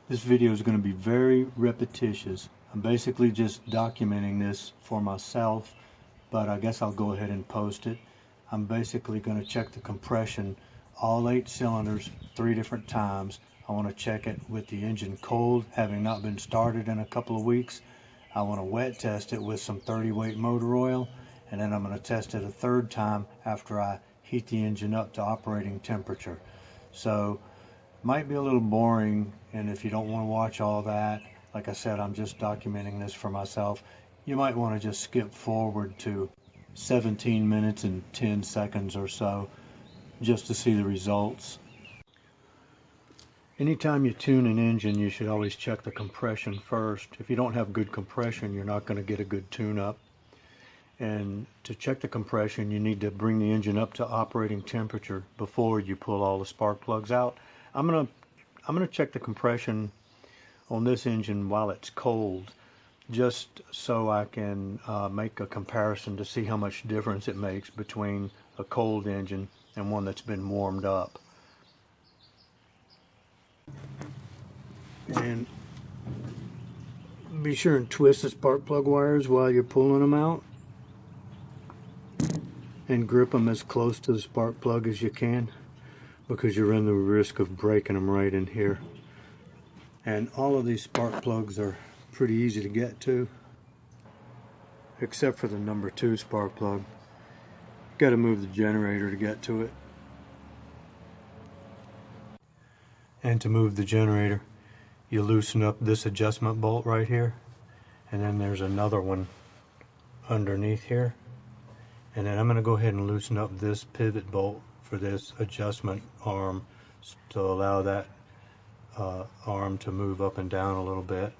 This video is going to be very repetitious. I'm basically just documenting this for myself, but I guess I'll go ahead and post it. I'm basically going to check the compression, all 8 cylinders, 3 different times. I want to check it with the engine cold, having not been started in a couple of weeks. I want to wet test it with some 30 weight motor oil, and then I'm going to test it a 3rd time after I heat the engine up to operating temperature. So might be a little boring, and if you don't want to watch all that, like I said, I'm just documenting this for myself. You might want to just skip forward to 17 minutes and 10 seconds or so just to see the results. Anytime you tune an engine, you should always check the compression first. If you don't have good compression, you're not going to get a good tune-up. And to check the compression, you need to bring the engine up to operating temperature before you pull all the spark plugs out. I'm gonna check the compression on this engine while it's cold, just so I can make a comparison to see how much difference it makes between a cold engine and one that's been warmed up. And be sure and twist the spark plug wires while you're pulling them out, and grip them as close to the spark plug as you can, because you run the risk of breaking them right in here. And all of these spark plugs are pretty easy to get to, except for the number 2 spark plug. Got to move the generator to get to it. And to move the generator, you loosen up this adjustment bolt right here, and then there's another one underneath here. And then I'm going to go ahead and loosen up this pivot bolt for this adjustment arm to allow that arm to move up and down a little bit.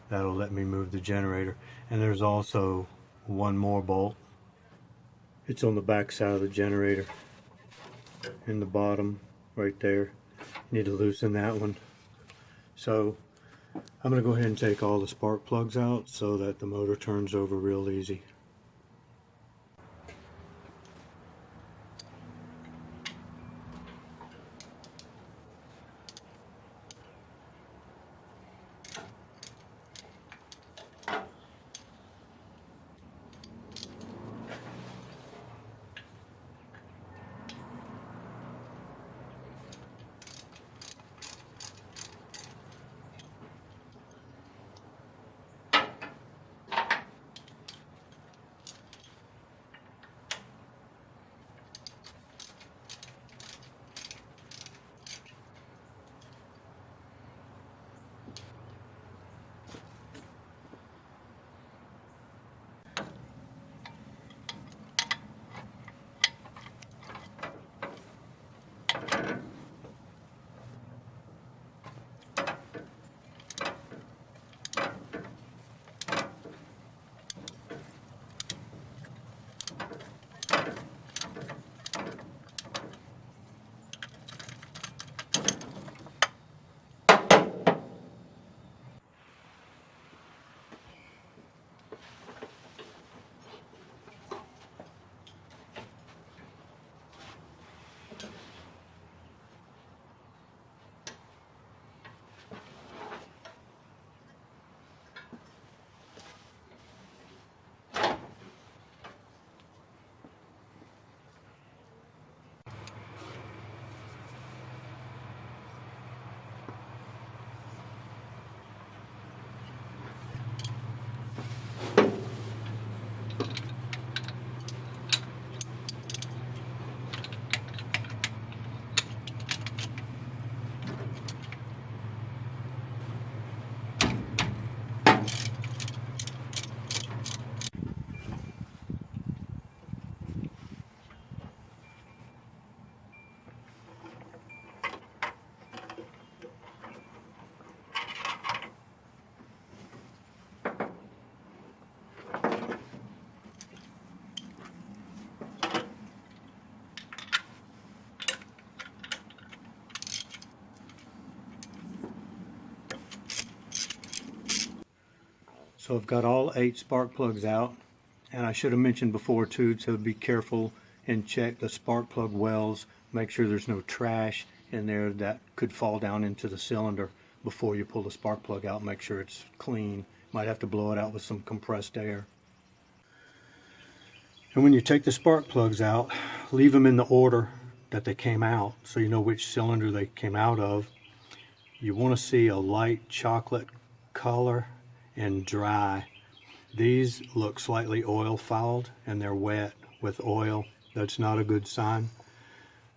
That'll let me move the generator. And there's also one more bolt. It's on the back side of the generator in the bottom right there. Need to loosen that one. So I'm going to go ahead and take all the spark plugs out so that the motor turns over real easy. So I've got all 8 spark plugs out, and I should have mentioned before too to be careful and check the spark plug wells, make sure there's no trash in there that could fall down into the cylinder before you pull the spark plug out. Make sure it's clean. Might have to blow it out with some compressed air. And when you take the spark plugs out, leave them in the order that they came out so you know which cylinder they came out of. You want to see a light chocolate color and dry. These look slightly oil fouled and they're wet with oil. That's not a good sign.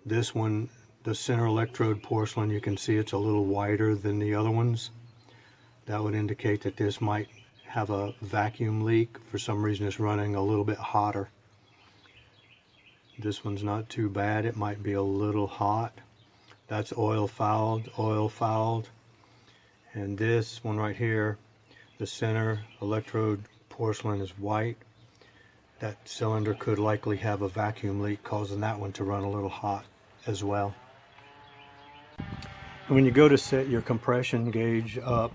This one, the center electrode porcelain, you can see it's a little whiter than the other ones. That would indicate that this might have a vacuum leak. For some reason it's running a little bit hotter. This one's not too bad. It might be a little hot. That's oil fouled, oil fouled. And this one right here, the center electrode porcelain is white. That cylinder could likely have a vacuum leak, causing that one to run a little hot as well. And when you go to set your compression gauge up,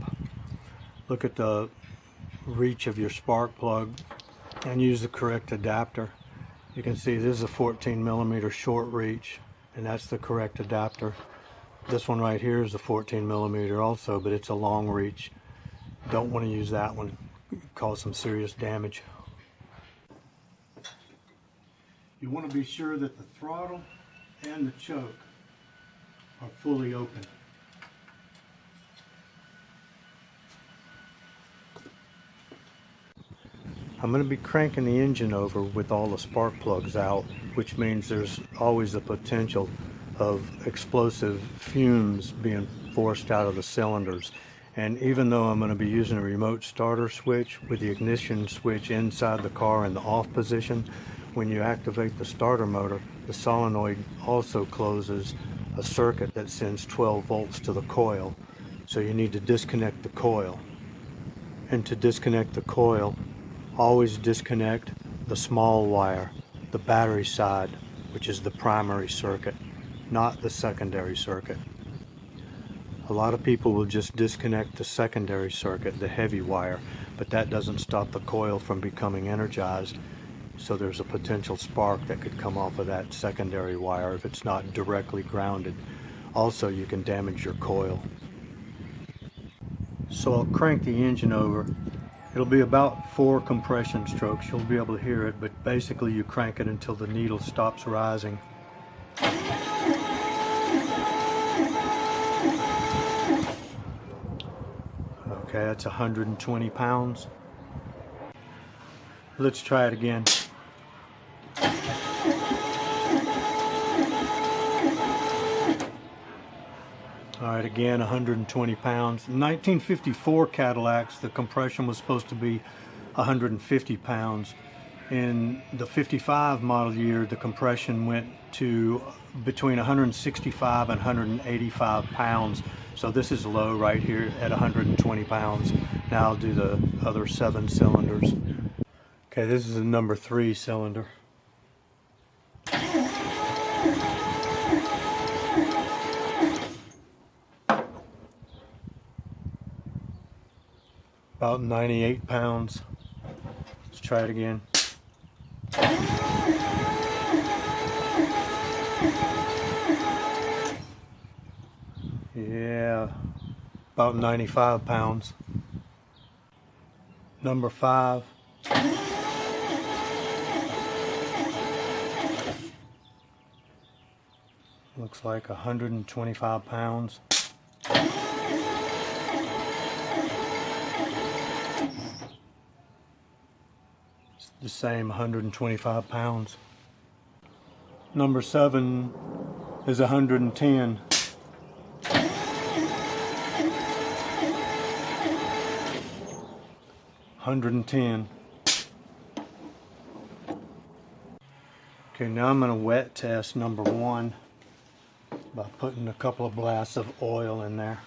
look at the reach of your spark plug and use the correct adapter. You can see this is a 14mm short reach, and that's the correct adapter. This one right here is a 14mm also, but it's a long reach. Don't want to use that one. Cause some serious damage. You want to be sure that the throttle and the choke are fully open. I'm going to be cranking the engine over with all the spark plugs out, which means there's always the potential of explosive fumes being forced out of the cylinders. And even though I'm going to be using a remote starter switch with the ignition switch inside the car in the off position, when you activate the starter motor, the solenoid also closes a circuit that sends 12 volts to the coil. So you need to disconnect the coil. And to disconnect the coil, always disconnect the small wire, the battery side, which is the primary circuit, not the secondary circuit. A lot of people will just disconnect the secondary circuit, the heavy wire, but that doesn't stop the coil from becoming energized. So there's a potential spark that could come off of that secondary wire if it's not directly grounded. Also, you can damage your coil. So I'll crank the engine over. It'll be about 4 compression strokes. You'll be able to hear it, but basically you crank it until the needle stops rising. Okay, that's 120 pounds. Let's try it again. All right, again, 120 pounds. In 1954 Cadillacs, the compression was supposed to be 150 pounds. In the 55 model year, the compression went to between 165 and 185 pounds. So this is low right here at 120 pounds. Now I'll do the other 7 cylinders. Okay, this is the number 3 cylinder. About 98 pounds. Let's try it again. Yeah, about 95 pounds. Number 5. Looks like 125 pounds. It's the same, 125 pounds. Number 7 is 110. Okay, now I'm going to wet test number 1 by putting a couple of blasts of oil in there.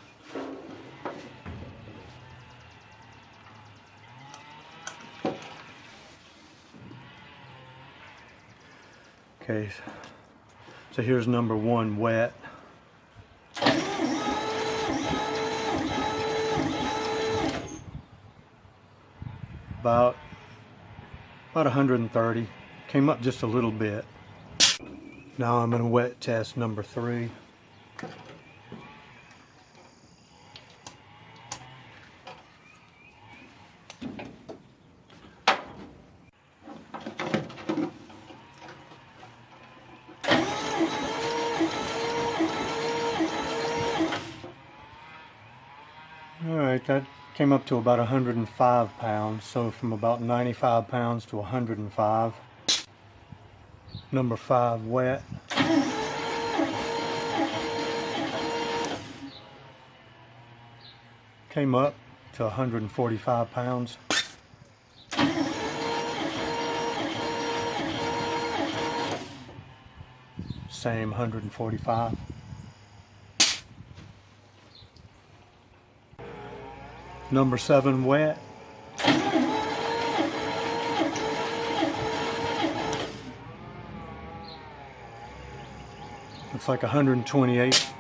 Okay, so here's number 1 wet. About 130. Came up just a little bit. Now I'm going to wet test number 3. that came up to about 105 pounds, so from about 95 pounds to 105. Number 5, wet. Came up to 145 pounds. Same 145. Number 7, wet. Looks like 128.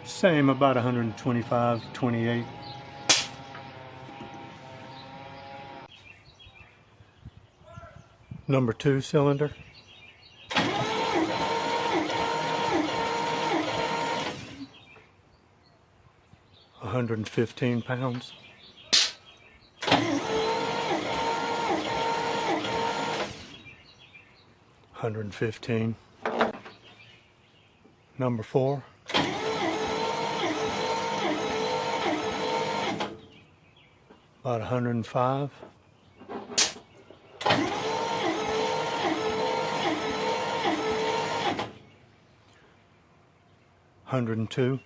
Same, about 125, 28. Number 2 cylinder. £115. 115. Number 4. About 105. 102.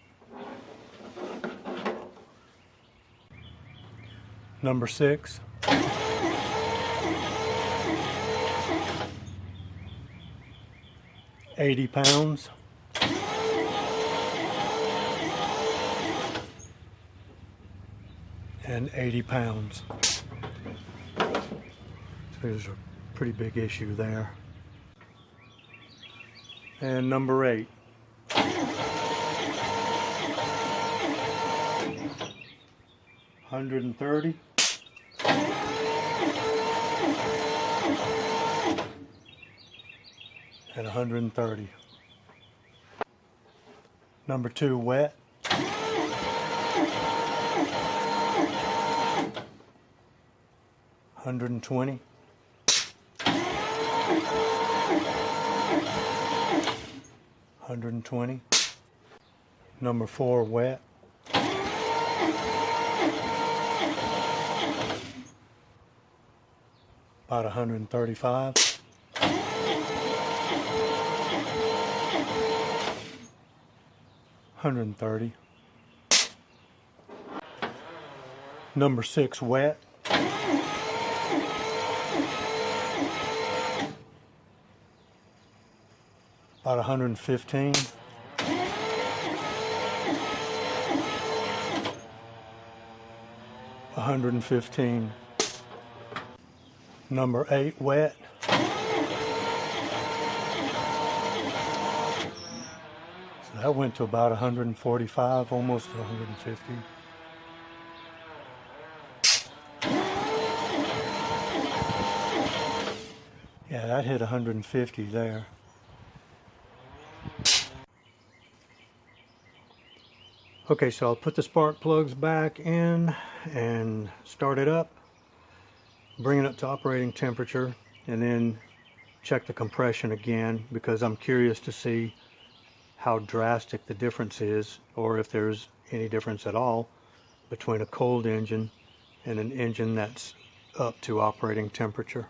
Number 6. £80. And 80 pounds. So there's a pretty big issue there. And number 8. $130. And 130. Number 2, wet. $120. $120. Number 4, wet. About 135. $130. Number 6, wet. About 115. $115. Number 8, wet. So that went to about 145, almost 150. Yeah, that hit 150 there. Okay, so I'll put the spark plugs back in and start it up, bring it up to operating temperature, and then check the compression again, because I'm curious to see how drastic the difference is, or if there's any difference at all between a cold engine and an engine that's up to operating temperature.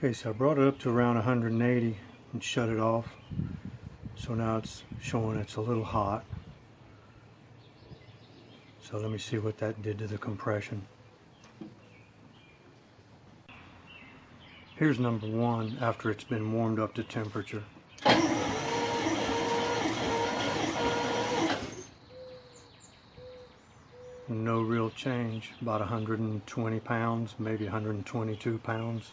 Okay, so I brought it up to around 180 and shut it off. So now it's showing it's a little hot. So let me see what that did to the compression. Here's number 1 after it's been warmed up to temperature. No real change, about 120 pounds, maybe 122 pounds.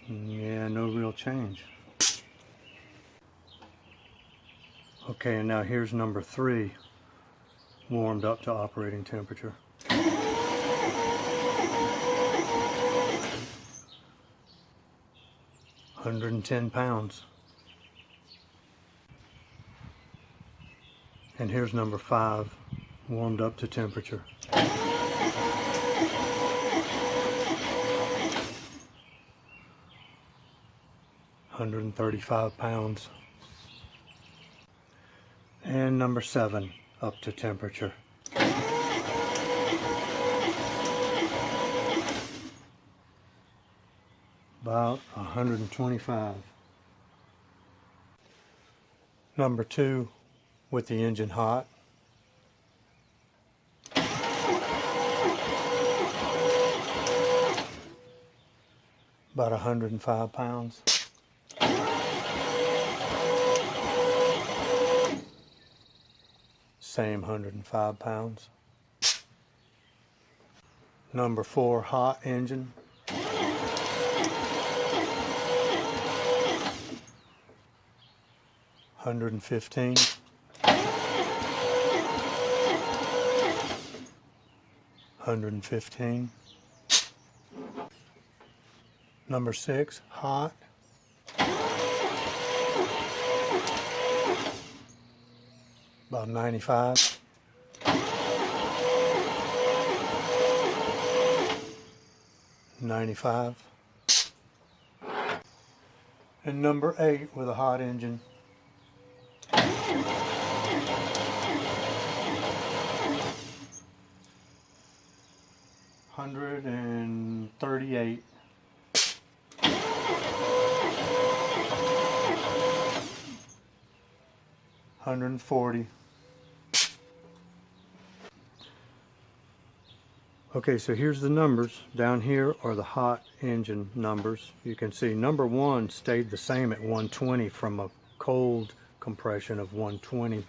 Yeah, no real change. Okay, and now here's number 3, warmed up to operating temperature. 110 pounds. And here's number 5, warmed up to temperature. 135 pounds. And number 7, up to temperature. About 125. Number 2, with the engine hot. About 105 pounds. Same 105 pounds. Number 4, hot engine. 115. Number 6, hot. About 95. And number 8 with a hot engine. 138. 140. Okay, so here's the numbers. Down here are the hot engine numbers. You can see number 1 stayed the same at 120 from a cold compression of 120.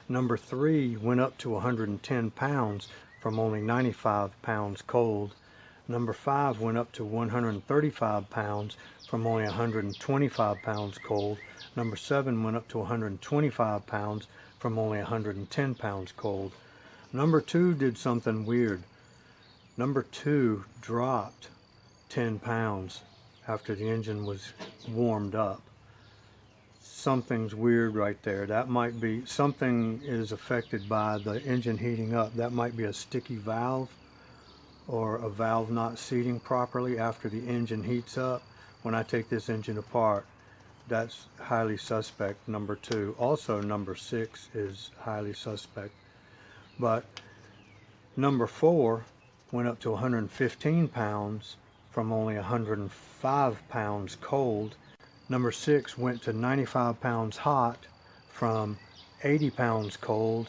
Number 3 went up to 110 pounds from only 95 pounds cold. Number 5 went up to 135 pounds from only 125 pounds cold. Number 7 went up to 125 pounds from only 110 pounds cold. Number 2 did something weird. Number 2 dropped 10 pounds after the engine was warmed up. Something's weird right there. That might be, something is affected by the engine heating up. That might be a sticky valve or a valve not seating properly after the engine heats up. When I take this engine apart, that's highly suspect, number 2. Also, number 6 is highly suspect. But number 4 went up to 115 pounds from only 105 pounds cold. Number 6 went to 95 pounds hot from 80 pounds cold.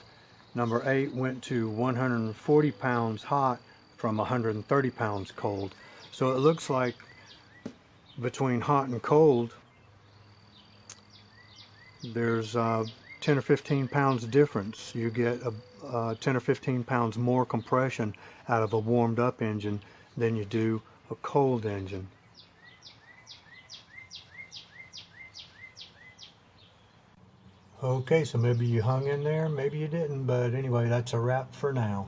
Number 8 went to 140 pounds hot from 130 pounds cold. So it looks like between hot and cold, there's 10 or 15 pounds difference. You get 10 or 15 pounds more compression out of a warmed up engine than you do a cold engine. Okay, so maybe you hung in there, maybe you didn't, but anyway, that's a wrap for now.